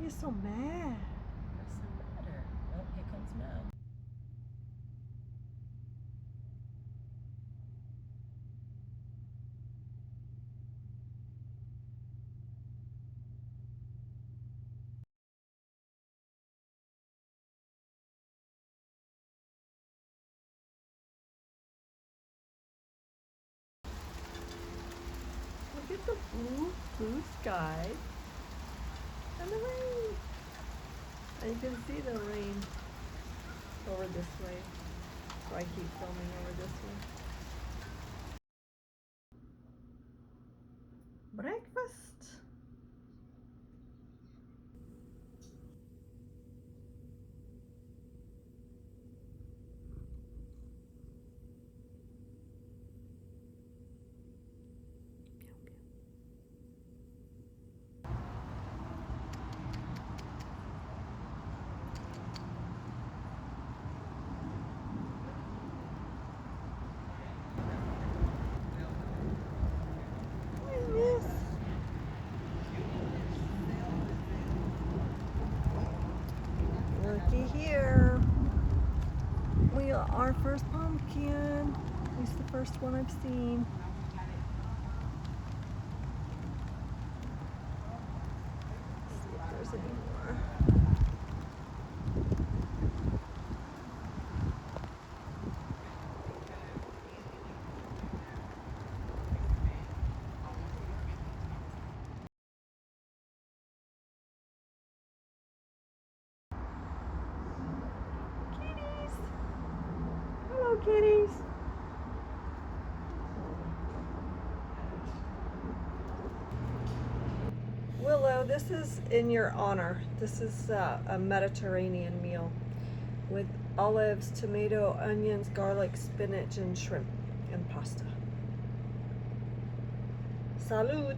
you're so mad. What's the matter? Oh, here comes Mom. Look at the blue sky and the rain. And you can see the rain over this way. So I keep filming over this way. Breakfast. Yes. Looky here. We got our first pumpkin. At least the first one I've seen. Let's see if there's any more. Kitties. Hello, kitties. Willow, this is in your honor. This is a Mediterranean meal with olives, tomato, onions, garlic, spinach, and shrimp and pasta. Salud!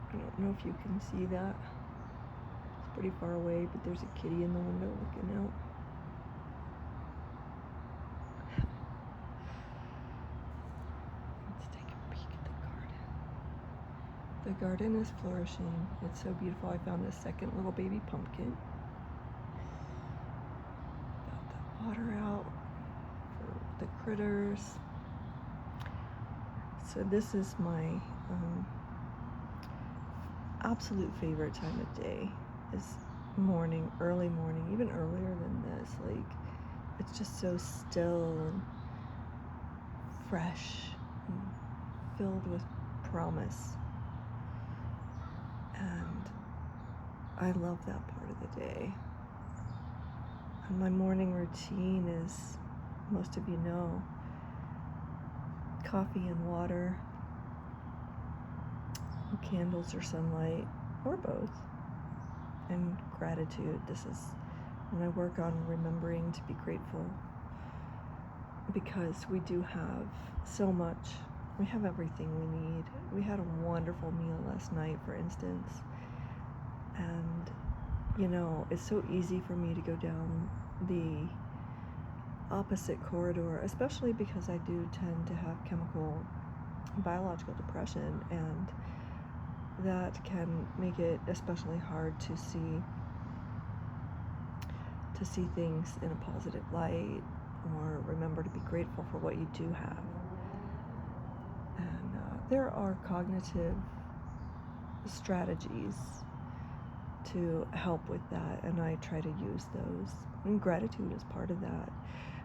I don't know if you can see that. It's pretty far away, but there's a kitty in the window looking out. Let's take a peek at the garden. The garden is flourishing. It's so beautiful. I found a second little baby pumpkin. Got the water out for the critters. So this is my absolute favorite time of day is morning, early morning, even earlier than this. Like, it's just so still and fresh and filled with promise. And I love that part of the day. And my morning routine is, most of you know, coffee and water, candles or sunlight, or both, and gratitude. This is when I work on remembering to be grateful, because we do have so much. We have everything we need. We had a wonderful meal last night, for instance, and you know, it's so easy for me to go down the opposite corridor, especially because I do tend to have biological depression, and that can make it especially hard to see things in a positive light, or remember to be grateful for what you do have. And there are cognitive strategies to help with that, and I try to use those, and gratitude is part of that.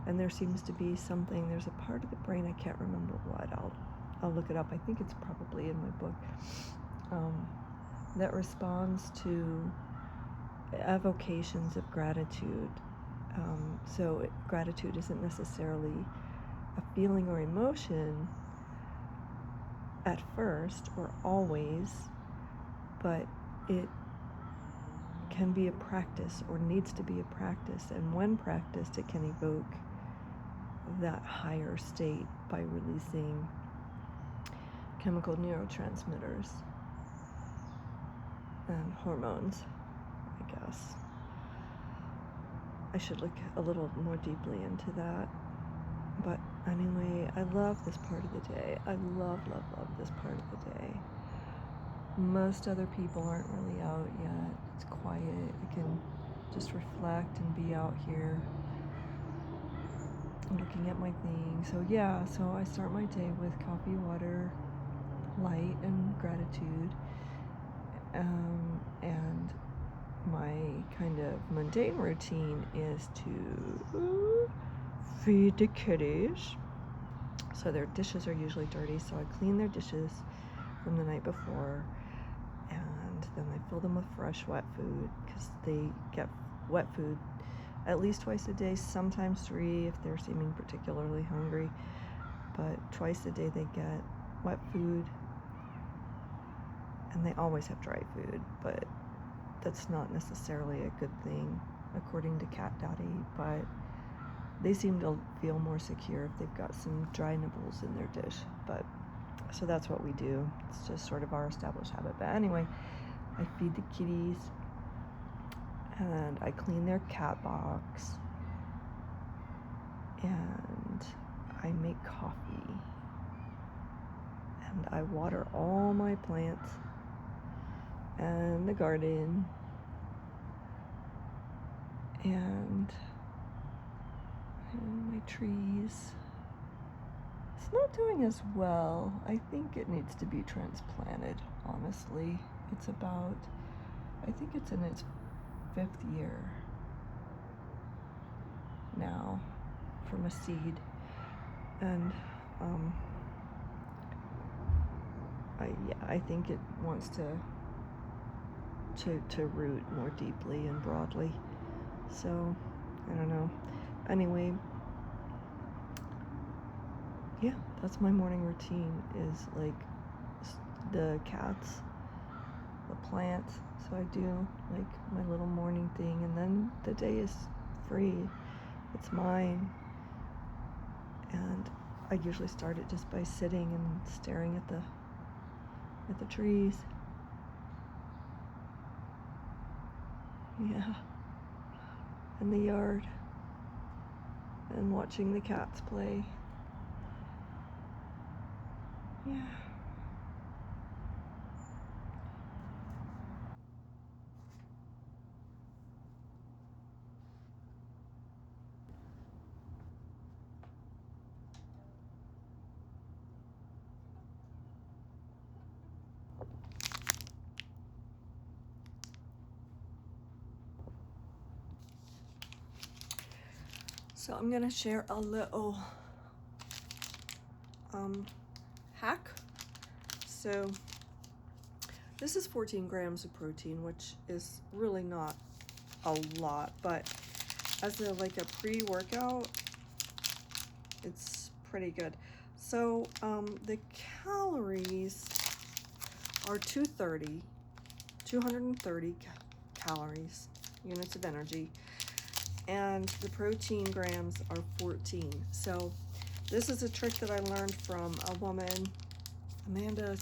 And there seems to be something, there's a part of the brain, I can't remember what, I'll look it up, I think it's probably in my book, that responds to evocations of gratitude. So gratitude isn't necessarily a feeling or emotion at first or always, but it can be a practice, or needs to be a practice, and when practiced it can evoke that higher state by releasing chemical neurotransmitters and hormones, I guess. I should look a little more deeply into that. But anyway, I love this part of the day. I love this part of the day. Most other people aren't really out yet. It's quiet. I can just reflect and be out here looking at my thing. So yeah, so I start my day with coffee, water, light, and gratitude. And my kind of mundane routine is to feed the kitties. So their dishes are usually dirty, so I clean their dishes from the night before, and then I fill them with fresh wet food, because they get wet food at least twice a day, sometimes 3 if they're seeming particularly hungry, but twice a day they get wet food, and they always have dry food, but that's not necessarily a good thing according to Cat Daddy, but they seem to feel more secure if they've got some dry nibbles in their dish. But so that's what we do. It's just sort of our established habit. But anyway, I feed the kitties and I clean their cat box and I make coffee and I water all my plants and the garden and my trees. It's not doing as well. I think it needs to be transplanted, honestly. I think it's in its 5th year now from a seed. And I think it wants to root more deeply and broadly. So, I don't know. Anyway, yeah, that's my morning routine, is like the cats, the plants. So I do like my little morning thing, and then the day is free. It's mine. And I usually start it just by sitting and staring at the trees. Yeah. In the yard. And watching the cats play. Yeah. So I'm gonna share a little hack. So this is 14 grams of protein, which is really not a lot, but as a pre-workout, it's pretty good. So the calories are 230 calories, units of energy, and the protein grams are 14. So this is a trick that I learned from a woman, Amanda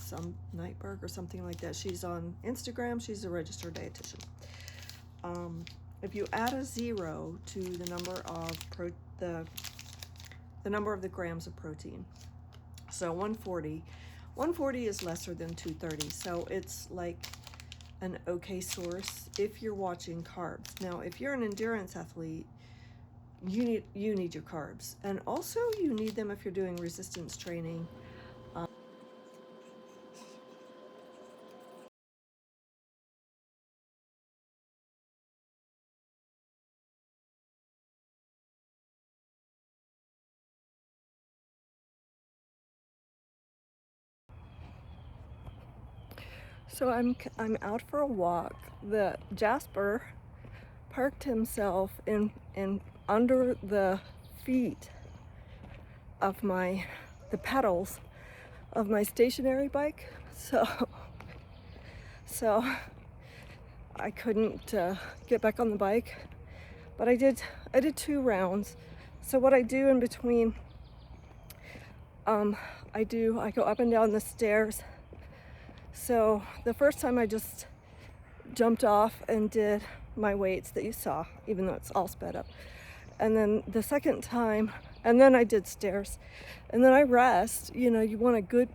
Nightberg or something like that. She's on Instagram. She's a registered dietitian. If you add a 0 to the number of the number of the grams of protein, so 140 is lesser than 230, so it's like an okay source if you're watching carbs. Now, if you're an endurance athlete, you need your carbs, and also you need them if you're doing resistance training. So I'm out for a walk. The Jasper parked himself in under the feet of the pedals of my stationary bike. So I couldn't get back on the bike, but I did 2 rounds. So what I do in between, I go up and down the stairs. So the first time I just jumped off and did my weights that you saw, even though it's all sped up. And then the second time, and then I did stairs. And then I rest. You know, you want a good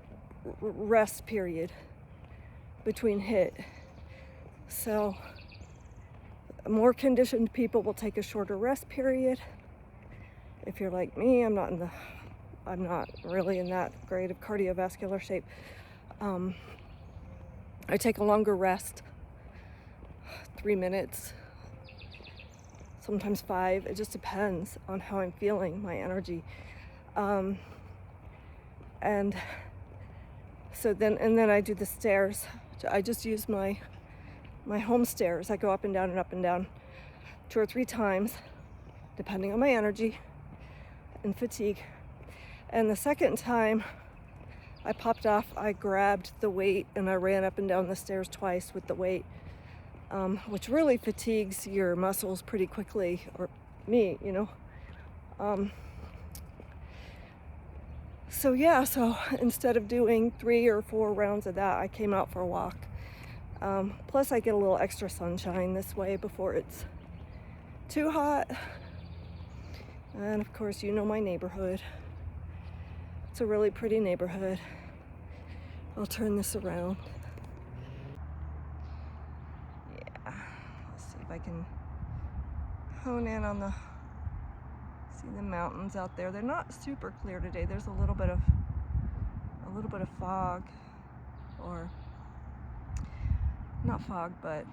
rest period between HIIT. So more conditioned people will take a shorter rest period. If you're like me, I'm not really in that great of cardiovascular shape. I take a longer rest, 3 minutes, sometimes 5. It just depends on how I'm feeling, my energy. And so then I do the stairs. I just use my home stairs. I go up and down 2 or 3 times, depending on my energy and fatigue. And the second time I popped off, I grabbed the weight and I ran up and down the stairs twice with the weight, which really fatigues your muscles pretty quickly, or me, you know. So instead of doing 3 or 4 rounds of that, I came out for a walk. Plus I get a little extra sunshine this way before it's too hot. And of course, you know my neighborhood. It's a really pretty neighborhood. I'll turn this around. Yeah, let's see if I can hone in on see the mountains out there. They're not super clear today. There's a little bit of fog, or not fog, but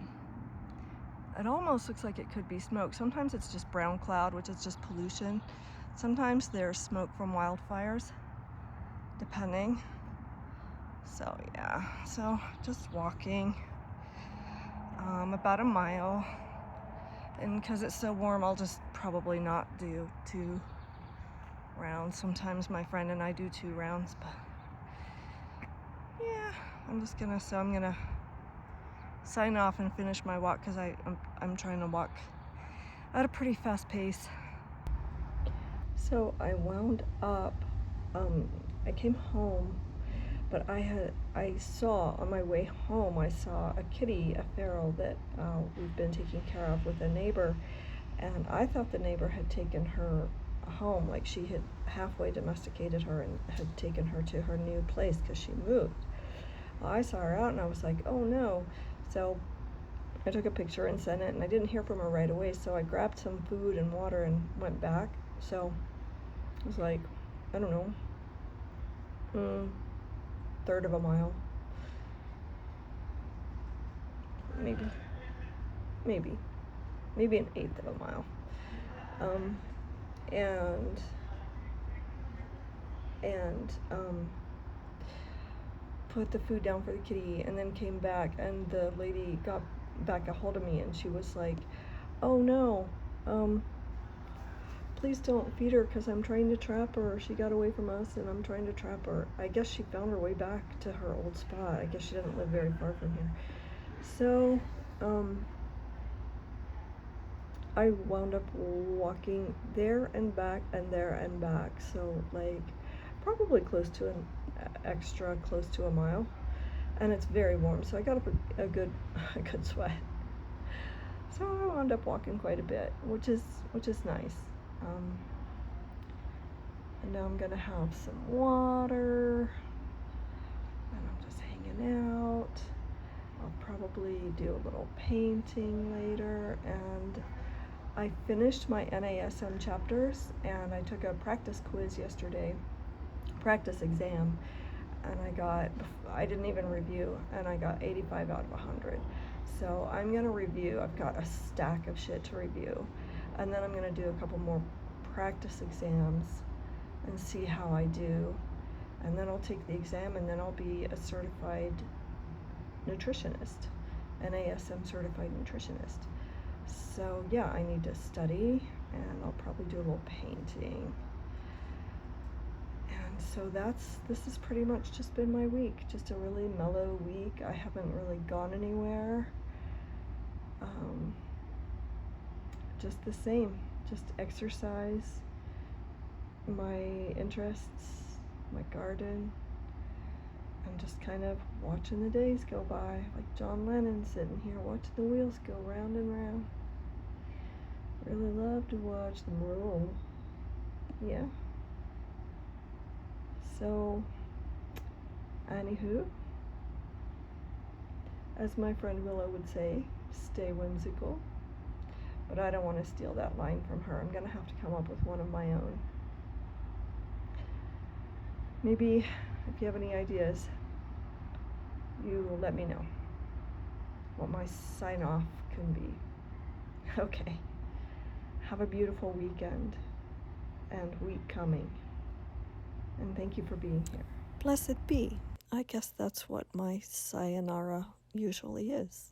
it almost looks like it could be smoke. Sometimes it's just brown cloud, which is just pollution. Sometimes there's smoke from wildfires, depending. So yeah, so just walking about a mile, and because it's so warm, I'll just probably not do 2 rounds. Sometimes my friend and I do 2 rounds, but yeah, I'm gonna sign off and finish my walk, because I'm trying to walk at a pretty fast pace. So I wound up, I came home, but I saw on my way home, I saw a kitty, a feral that we've been taking care of with a neighbor, and I thought the neighbor had taken her home, like she had halfway domesticated her and had taken her to her new place because she moved. Well, I saw her out and I was like, oh no. So I took a picture and sent it, and I didn't hear from her right away, so I grabbed some food and water and went back. So it was like, I don't know, third of a mile, maybe an eighth of a mile, and put the food down for the kitty, and then came back, and the lady got back a hold of me, and she was like, oh no, please don't feed her, because I'm trying to trap her. She got away from us and I'm trying to trap her. I guess she found her way back to her old spot. I guess she doesn't live very far from here. So I wound up walking there and back and there and back, so like probably close to a mile, and it's very warm, so I got up a good sweat. So I wound up walking quite a bit, which is nice. And now I'm gonna have some water, and I'm just hanging out. I'll probably do a little painting later, and I finished my NASM chapters, and I took a practice quiz yesterday, practice exam, and I didn't even review, and I got 85 out of 100. So I'm gonna review. I've got a stack of shit to review, and then I'm gonna do a couple more practice exams and see how I do, and then I'll take the exam, and then I'll be a certified nutritionist, NASM certified nutritionist. So yeah, I need to study, and I'll probably do a little painting. And so this has pretty much just been my week, just a really mellow week. I haven't really gone anywhere. Just the same, just exercise, my interests, my garden, and just kind of watching the days go by, like John Lennon sitting here watching the wheels go round and round. Really love to watch them roll. Yeah. So, anywho, as my friend Willow would say, stay whimsical. But I don't want to steal that line from her. I'm going to have to come up with one of my own. Maybe if you have any ideas, you let me know what my sign off can be. Okay. Have a beautiful weekend and week coming. And thank you for being here. Blessed be. I guess that's what my sayonara usually is.